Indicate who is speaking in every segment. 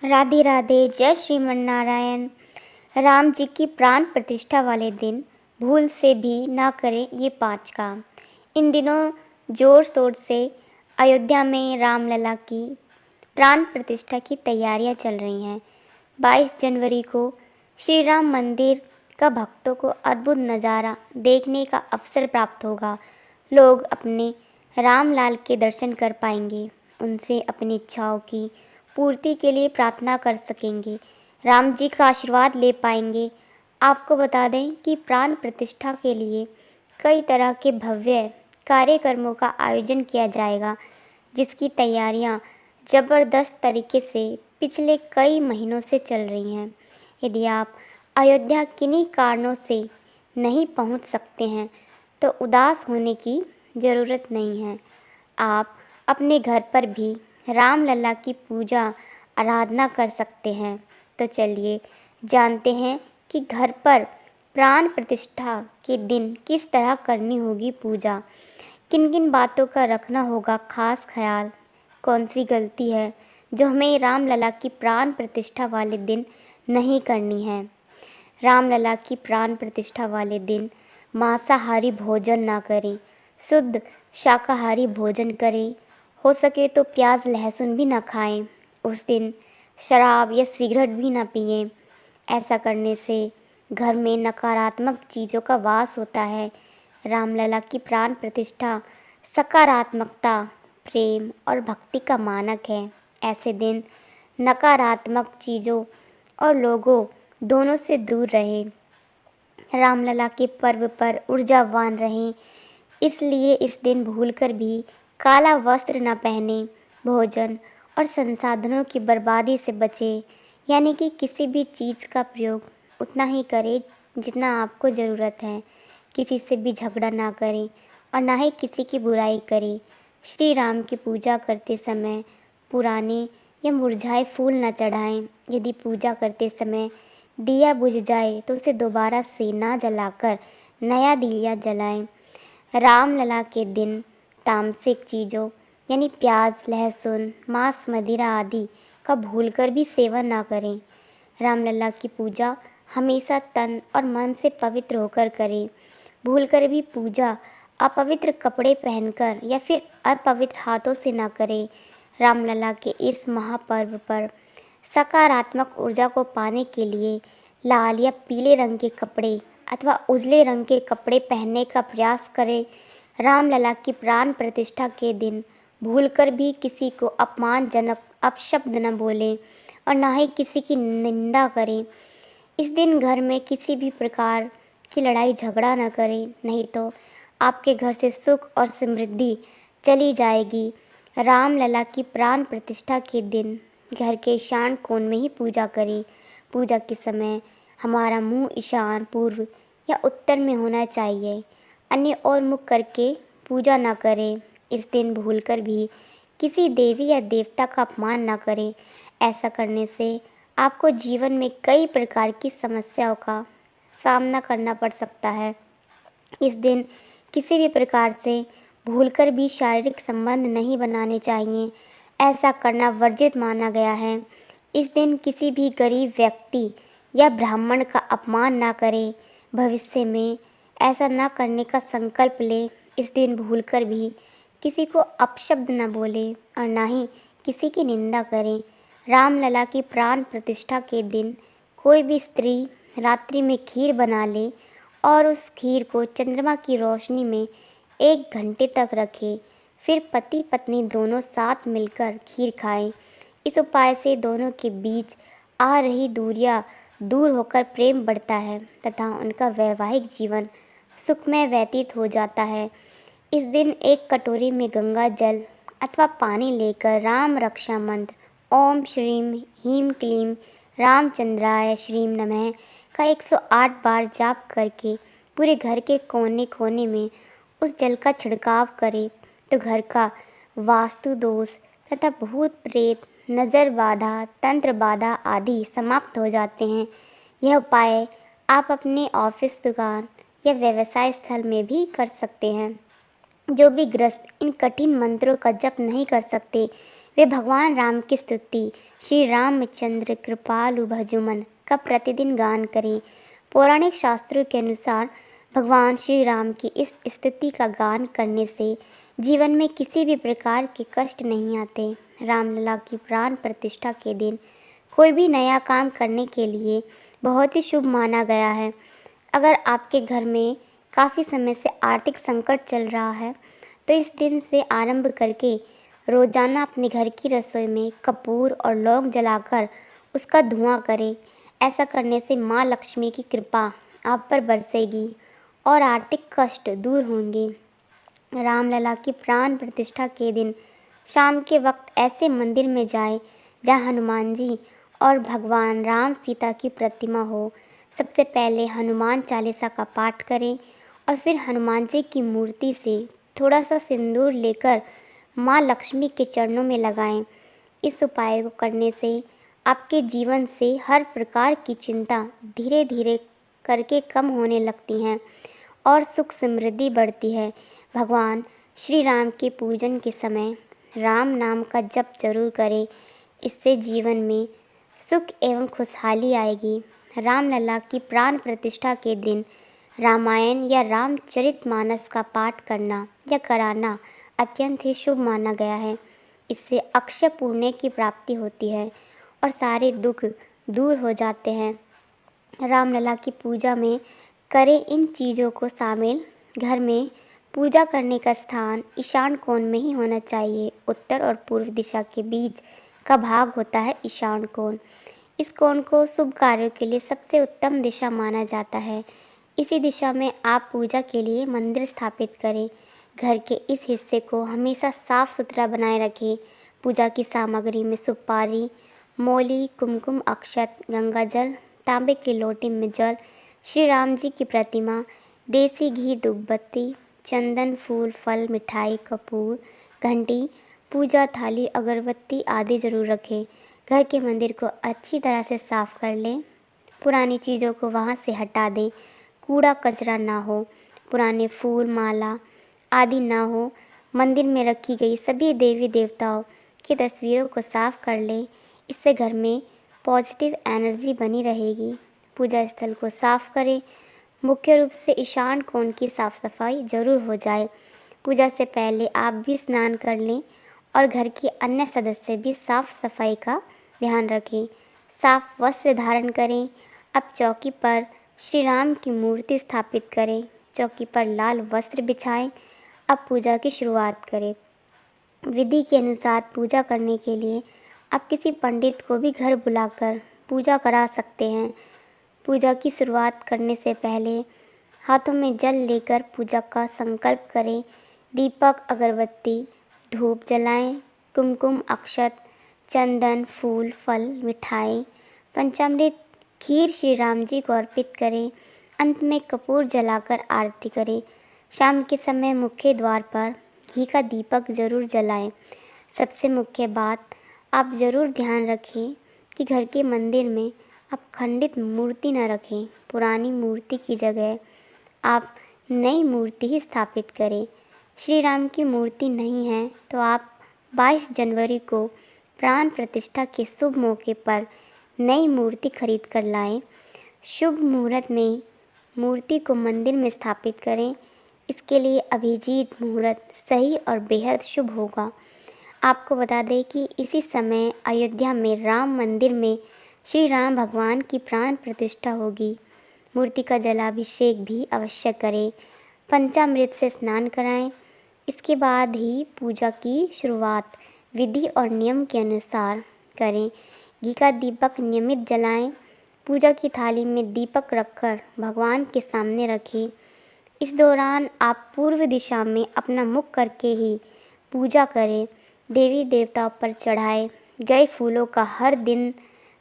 Speaker 1: राधे राधे। जय श्रीमन नारायण। राम जी की प्राण प्रतिष्ठा वाले दिन भूल से भी ना करें ये 5 काम। इन दिनों जोर शोर से अयोध्या में रामलला की प्राण प्रतिष्ठा की तैयारियां चल रही हैं। 22 जनवरी को श्री राम मंदिर का भक्तों को अद्भुत नज़ारा देखने का अवसर प्राप्त होगा। लोग अपने रामलाल के दर्शन कर पाएंगे, उनसे अपनी इच्छाओं की पूर्ति के लिए प्रार्थना कर सकेंगे, राम जी का आशीर्वाद ले पाएंगे। आपको बता दें कि प्राण प्रतिष्ठा के लिए कई तरह के भव्य कार्यक्रमों का आयोजन किया जाएगा, जिसकी तैयारियां ज़बरदस्त तरीके से पिछले कई महीनों से चल रही हैं। यदि आप अयोध्या किन्हीं कारणों से नहीं पहुंच सकते हैं तो उदास होने की ज़रूरत नहीं है। आप अपने घर पर भी रामलला की पूजा आराधना कर सकते हैं। तो चलिए जानते हैं कि घर पर प्राण प्रतिष्ठा के दिन किस तरह करनी होगी पूजा, किन किन बातों का रखना होगा खास ख्याल, कौन सी गलती है जो हमें रामलला की प्राण प्रतिष्ठा वाले दिन नहीं करनी है। रामलला की प्राण प्रतिष्ठा वाले दिन मांसाहारी भोजन ना करें, शुद्ध शाकाहारी भोजन करें। हो सके तो प्याज लहसुन भी ना खाएं। उस दिन शराब या सिगरेट भी ना पिएं। ऐसा करने से घर में नकारात्मक चीज़ों का वास होता है। रामलला की प्राण प्रतिष्ठा सकारात्मकता, प्रेम और भक्ति का मानक है। ऐसे दिन नकारात्मक चीज़ों और लोगों दोनों से दूर रहें। रामलला के पर्व पर ऊर्जावान रहें, इसलिए इस दिन भूलकर भी काला वस्त्र न पहने। भोजन और संसाधनों की बर्बादी से बचें, यानी कि किसी भी चीज़ का प्रयोग उतना ही करें जितना आपको ज़रूरत है। किसी से भी झगड़ा ना करें और ना ही किसी की बुराई करें। श्री राम की पूजा करते समय पुराने या मुरझाए फूल न चढ़ाएं। यदि पूजा करते समय दिया बुझ जाए तो उसे दोबारा से ना जलाकर नया दिया जलाएं। रामलला के दिन तामसिक चीज़ों यानी प्याज लहसुन मांस मदिरा आदि का भूलकर भी सेवन ना करें। रामलला की पूजा हमेशा तन और मन से पवित्र होकर करें। भूलकर भी पूजा अपवित्र कपड़े पहनकर या फिर अपवित्र हाथों से ना करें। रामलला के इस महापर्व पर सकारात्मक ऊर्जा को पाने के लिए लाल या पीले रंग के कपड़े अथवा उजले रंग के कपड़े पहनने का प्रयास करें। रामलला की प्राण प्रतिष्ठा के दिन भूलकर भी किसी को अपमानजनक अपशब्द न बोलें और ना ही किसी की निंदा करें। इस दिन घर में किसी भी प्रकार की लड़ाई झगड़ा न करें, नहीं तो आपके घर से सुख और समृद्धि चली जाएगी। रामलला की प्राण प्रतिष्ठा के दिन घर के ईशान कोण में ही पूजा करें। पूजा के समय हमारा मुंह ईशान, पूर्व या उत्तर में होना चाहिए। अन्य और मुख करके पूजा ना करें। इस दिन भूलकर भी किसी देवी या देवता का अपमान ना करें। ऐसा करने से आपको जीवन में कई प्रकार की समस्याओं का सामना करना पड़ सकता है। इस दिन किसी भी प्रकार से भूलकर भी शारीरिक संबंध नहीं बनाने चाहिए। ऐसा करना वर्जित माना गया है। इस दिन किसी भी गरीब व्यक्ति या ब्राह्मण का अपमान ना करें। भविष्य में ऐसा ना करने का संकल्प लें। इस दिन भूलकर भी किसी को अपशब्द न बोलें और ना ही किसी की निंदा करें। रामलला की प्राण प्रतिष्ठा के दिन कोई भी स्त्री रात्रि में खीर बना ले और उस खीर को चंद्रमा की रोशनी में 1 घंटे तक रखें। फिर पति पत्नी दोनों साथ मिलकर खीर खाएं। इस उपाय से दोनों के बीच आ रही दूरियां दूर होकर प्रेम बढ़ता है तथा उनका वैवाहिक जीवन सुखमय व्यतीत हो जाता है। इस दिन एक कटोरी में गंगा जल अथवा पानी लेकर राम रक्षा मंत्र ओम श्रीम ह्रीं क्लीं रामचंद्राय श्रीं नमः का 108 बार जाप करके पूरे घर के कोने कोने में उस जल का छिड़काव करें तो घर का वास्तु दोष तथा भूत प्रेत, नज़र बाधा, तंत्र बाधा आदि समाप्त हो जाते हैं। यह उपाय आप अपने ऑफिस, दुकान या व्यवसाय स्थल में भी कर सकते हैं। जो भी गृहस्थ इन कठिन मंत्रों का जप नहीं कर सकते वे भगवान राम की स्तुति श्री रामचंद्र कृपालु भजुमन का प्रतिदिन गान करें। पौराणिक शास्त्रों के अनुसार भगवान श्री राम की इस स्तुति का गान करने से जीवन में किसी भी प्रकार के कष्ट नहीं आते। रामलला की प्राण प्रतिष्ठा के दिन कोई भी नया काम करने के लिए बहुत ही शुभ माना गया है। अगर आपके घर में काफ़ी समय से आर्थिक संकट चल रहा है तो इस दिन से आरंभ करके रोज़ाना अपने घर की रसोई में कपूर और लौंग जलाकर उसका धुआं करें। ऐसा करने से माँ लक्ष्मी की कृपा आप पर बरसेगी और आर्थिक कष्ट दूर होंगे। रामलला की प्राण प्रतिष्ठा के दिन शाम के वक्त ऐसे मंदिर में जाएं जहाँ हनुमान जी और भगवान राम सीता की प्रतिमा हो। सबसे पहले हनुमान चालीसा का पाठ करें और फिर हनुमान जी की मूर्ति से थोड़ा सा सिंदूर लेकर माँ लक्ष्मी के चरणों में लगाएं। इस उपाय को करने से आपके जीवन से हर प्रकार की चिंता धीरे धीरे करके कम होने लगती हैं और सुख समृद्धि बढ़ती है। भगवान श्री राम के पूजन के समय राम नाम का जप जरूर करें। इससे जीवन में सुख एवं खुशहाली आएगी। रामलला की प्राण प्रतिष्ठा के दिन रामायण या रामचरितमानस का पाठ करना या कराना अत्यंत ही शुभ माना गया है। इससे अक्षय पुण्य की प्राप्ति होती है और सारे दुख दूर हो जाते हैं। रामलला की पूजा में करें इन चीज़ों को शामिल। घर में पूजा करने का स्थान ईशान कोण में ही होना चाहिए। उत्तर और पूर्व दिशा के बीच का भाग होता है ईशान कोण। इस कोण को शुभ कार्यों के लिए सबसे उत्तम दिशा माना जाता है। इसी दिशा में आप पूजा के लिए मंदिर स्थापित करें। घर के इस हिस्से को हमेशा साफ सुथरा बनाए रखें। पूजा की सामग्री में सुपारी, मौली, कुमकुम, अक्षत, गंगा जल, तांबे के लोटे में जल, श्री राम जी की प्रतिमा, देसी घी, धूपबत्ती, चंदन, फूल, फल, मिठाई, कपूर, घंटी, पूजा थाली, अगरबत्ती आदि जरूर रखें। घर के मंदिर को अच्छी तरह से साफ कर लें। पुरानी चीज़ों को वहाँ से हटा दें। कूड़ा कचरा ना हो, पुराने फूल, माला आदि ना हो। मंदिर में रखी गई सभी देवी देवताओं की तस्वीरों को साफ कर लें। इससे घर में पॉजिटिव एनर्जी बनी रहेगी। पूजा स्थल को साफ करें। मुख्य रूप से ईशान कोण की साफ सफाई जरूर हो जाए। पूजा से पहले आप भी स्नान कर लें और घर के अन्य सदस्य भी साफ सफाई का ध्यान रखें। साफ वस्त्र धारण करें। अब चौकी पर श्री राम की मूर्ति स्थापित करें। चौकी पर लाल वस्त्र बिछाएं। अब पूजा की शुरुआत करें। विधि के अनुसार पूजा करने के लिए आप किसी पंडित को भी घर बुलाकर पूजा करा सकते हैं। पूजा की शुरुआत करने से पहले हाथों में जल लेकर पूजा का संकल्प करें। दीपक, अगरबत्ती, धूप जलाएं। कुमकुम, अक्षत, चंदन, फूल, फल, मिठाई, पंचामृत, खीर श्री राम जी को अर्पित करें। अंत में कपूर जलाकर आरती करें। शाम के समय मुख्य द्वार पर घी का दीपक जरूर जलाएं। सबसे मुख्य बात, आप ज़रूर ध्यान रखें कि घर के मंदिर में आप खंडित मूर्ति न रखें। पुरानी मूर्ति की जगह आप नई मूर्ति ही स्थापित करें। श्री राम की मूर्ति नहीं है तो आप 22 जनवरी को प्राण प्रतिष्ठा के शुभ मौके पर नई मूर्ति खरीद कर लाएं। शुभ मुहूर्त में मूर्ति को मंदिर में स्थापित करें। इसके लिए अभिजीत मुहूर्त सही और बेहद शुभ होगा। आपको बता दें कि इसी समय अयोध्या में राम मंदिर में श्री राम भगवान की प्राण प्रतिष्ठा होगी। मूर्ति का जलाभिषेक भी अवश्य करें। पंचामृत से स्नान कराएं। इसके बाद ही पूजा की शुरुआत विधि और नियम के अनुसार करें। घी का दीपक नियमित जलाएं। पूजा की थाली में दीपक रखकर भगवान के सामने रखें। इस दौरान आप पूर्व दिशा में अपना मुख करके ही पूजा करें। देवी देवताओं पर चढ़ाए गए फूलों का हर दिन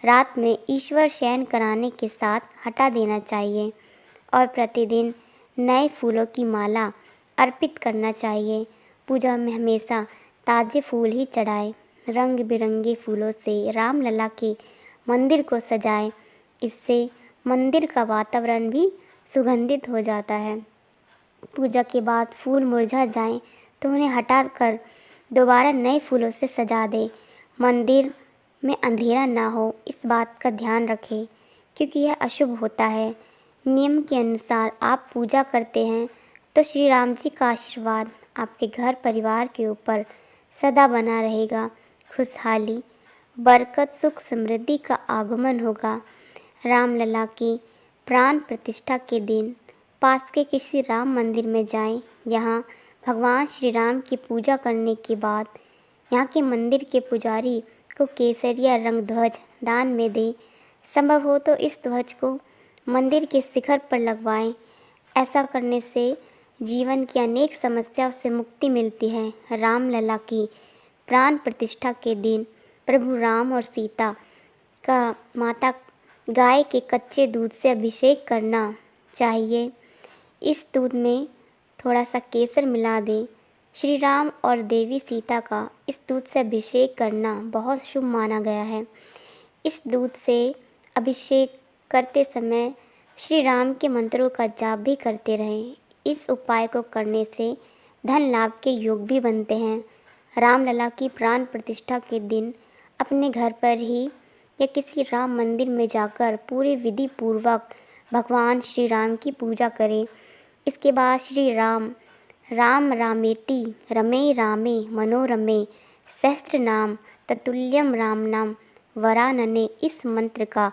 Speaker 1: रात में ईश्वर शयन कराने के साथ हटा देना चाहिए और प्रतिदिन नए फूलों की माला अर्पित करना चाहिए। पूजा में हमेशा ताज़े फूल ही चढ़ाएं। रंग बिरंगे फूलों से रामलला के मंदिर को सजाएं। इससे मंदिर का वातावरण भी सुगंधित हो जाता है। पूजा के बाद फूल मुरझा जाएं तो उन्हें हटाकर दोबारा नए फूलों से सजा दें। मंदिर में अंधेरा ना हो, इस बात का ध्यान रखें क्योंकि यह अशुभ होता है। नियम के अनुसार आप पूजा करते हैं तो श्री राम जी का आशीर्वाद आपके घर परिवार के ऊपर सदा बना रहेगा। खुशहाली, बरकत, सुख, समृद्धि का आगमन होगा। रामलला की प्राण प्रतिष्ठा के दिन पास के किसी राम मंदिर में जाएं। यहाँ भगवान श्री राम की पूजा करने के बाद यहाँ के मंदिर के पुजारी को केसरिया रंग ध्वज दान में दें। संभव हो तो इस ध्वज को मंदिर के शिखर पर लगवाएं। ऐसा करने से जीवन की अनेक समस्याओं से मुक्ति मिलती है। रामलला की प्राण प्रतिष्ठा के दिन प्रभु राम और सीता का माता गाय के कच्चे दूध से अभिषेक करना चाहिए। इस दूध में थोड़ा सा केसर मिला दें। श्री राम और देवी सीता का इस दूध से अभिषेक करना बहुत शुभ माना गया है। इस दूध से अभिषेक करते समय श्री राम के मंत्रों का जाप भी करते रहें। इस उपाय को करने से धन लाभ के योग भी बनते हैं। रामलला की प्राण प्रतिष्ठा के दिन अपने घर पर ही या किसी राम मंदिर में जाकर पूरे विधि पूर्वक भगवान श्री राम की पूजा करें। इसके बाद श्री राम राम रामेति रमे रामे मनोरमे सहस्त्रनाम ततुल्यम राम नाम वरानने, इस मंत्र का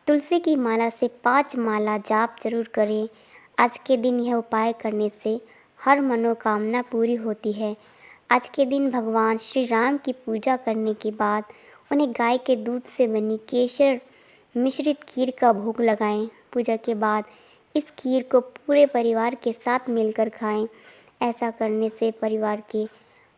Speaker 1: तुलसी की माला से 5 माला जाप जरूर करें। आज के दिन यह उपाय करने से हर मनोकामना पूरी होती है। आज के दिन भगवान श्री राम की पूजा करने के बाद उन्हें गाय के दूध से बनी केसर मिश्रित खीर का भोग लगाएं। पूजा के बाद इस खीर को पूरे परिवार के साथ मिलकर खाएं। ऐसा करने से परिवार के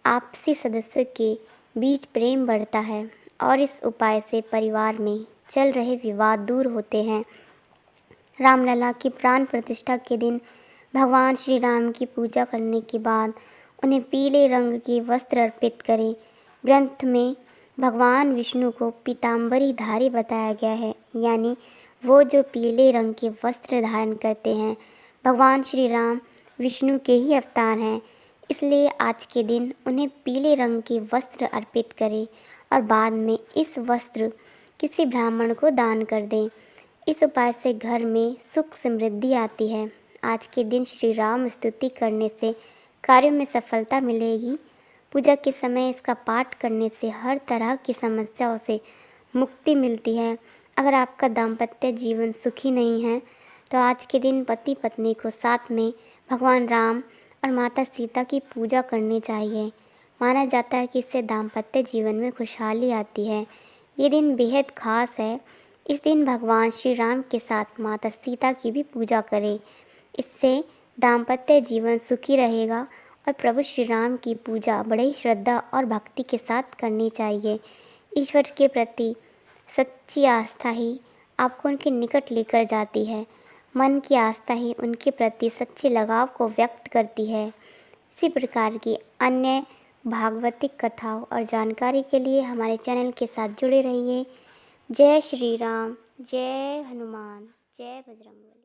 Speaker 1: आपसी सदस्यों के बीच प्रेम बढ़ता है और इस उपाय से परिवार में चल रहे विवाद दूर होते हैं। रामलला की प्राण प्रतिष्ठा के दिन भगवान श्री राम की पूजा करने के बाद उन्हें पीले रंग के वस्त्र अर्पित करें। ग्रंथ में भगवान विष्णु को पीताम्बरीधारी बताया गया है, यानी वो जो पीले रंग के वस्त्र धारण करते हैं। भगवान श्री राम विष्णु के ही अवतार हैं, इसलिए आज के दिन उन्हें पीले रंग के वस्त्र अर्पित करें और बाद में इस वस्त्र किसी ब्राह्मण को दान कर दें। इस उपाय से घर में सुख समृद्धि आती है। आज के दिन श्री राम स्तुति करने से कार्यों में सफलता मिलेगी। पूजा के समय इसका पाठ करने से हर तरह की समस्याओं से मुक्ति मिलती है। अगर आपका दाम्पत्य जीवन सुखी नहीं है तो आज के दिन पति पत्नी को साथ में भगवान राम और माता सीता की पूजा करनी चाहिए। माना जाता है कि इससे दाम्पत्य जीवन में खुशहाली आती है। ये दिन बेहद खास है। इस दिन भगवान श्री राम के साथ माता सीता की भी पूजा करें। इससे दाम्पत्य जीवन सुखी रहेगा और प्रभु श्री राम की पूजा बड़े श्रद्धा और भक्ति के साथ करनी चाहिए। ईश्वर के प्रति सच्ची आस्था ही आपको उनके निकट लेकर जाती है। मन की आस्था ही उनके प्रति सच्चे लगाव को व्यक्त करती है। इसी प्रकार की अन्य भागवतिक कथाओं और जानकारी के लिए हमारे चैनल के साथ जुड़े रहिए। जय श्री राम, जय हनुमान, जय बजरंग बली।